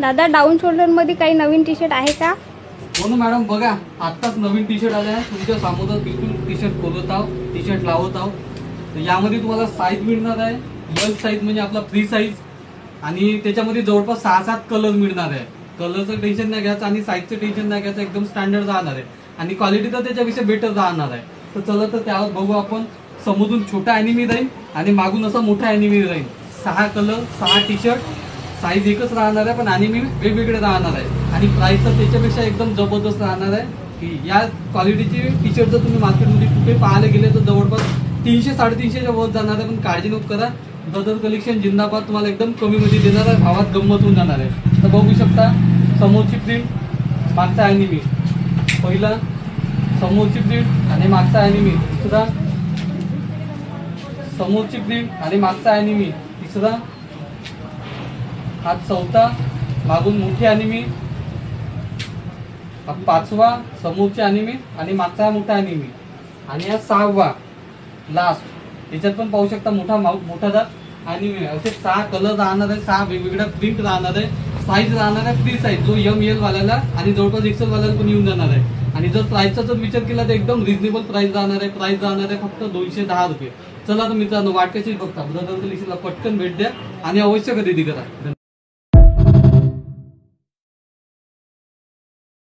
दादा down shoulder मध्ये काही नवीन टी शर्ट आहे का? हो ना मॅडम, बघा आत्ताच नवीन टी शर्ट आले आहे तुमच्या समोर. बिलकुल टी शर्ट खोलत आहो, टी शर्ट लावत आहो. तर यामध्ये तुम्हाला साईज मिळणार आहे. एल साईज म्हणजे आपला फ्री साईज, आणि त्याच्यामध्ये जवळपास 6-7 कलर मिळणार आहे. कलरचं टेन्शन नाही घ्यायचं आणि साईजचं टेन्शन नाही घ्यायचं. एकदम स्टँडर्ड राहणार आहे आणि क्वालिटी तर त्याच्यापेक्षा बेटर राहणार आहे. तर चला तर त्यावर बघू आपण. समोरून छोटा अॅनिमी राहील आणि मागून असा मोठा अॅनिमी राहील. 6 कलर, 6 टी शर्ट, साईज एकच राहणार आहे पण अॅनिमी वेगवेगळे राहणार आहे. आणि प्राइस तर त्याच्यापेक्षा एकदम जबरदस्त राहणार आहे. की या क्वालिटीची टी शर्ट जर तुम्ही मार्केटमध्ये कुठे पाहायला गेले तर जवळपास 300-350च्या वर जाणार आहे. पण काळजी नको करा, ब्रदर कलेक्शन जिंदाबाद तुम्हाला एकदम कमीमध्ये देणार आहे, भावात गंमत होऊन जाणार आहे. तर बघू शकता समोरची प्रिंट, मागचा अॅनिमी. पहिला समोरची प्रिंट आणि मागचा अॅनिमी. दुसरा समोरची प्रिंट आणि मागचा अॅनिमी. तिसरा, हा चौथा, मागून मोठी अॅनिमी. हा 5वा समोरची अॅनिमी आणि मागचा मोठा अॅनिमी. आणि हा 6वा लास्ट. याच्यात पण पाहू शकता मोठा जात अॅनिमी. असे 6 कलर राहणार आहे, 6 वेगवेगळ्या प्रिंट राहणार आहे. साईज राहणार आहे फ्री साईज, जो ML वाल्याला आणि जवळपास XL वाल्याला पण येऊन जाणार आहे. आणि जर प्राइसचा जर विचार केला तर एकदम रिजनेबल प्राइस राहणार आहे. प्राइस राहणार आहे फक्त 210 रुपये. चला तर मित्रांनो, वाट कशी बघता ब्रदर कलेक्शनला पटकन भेट द्या आणि अवश्य खरेदी करा.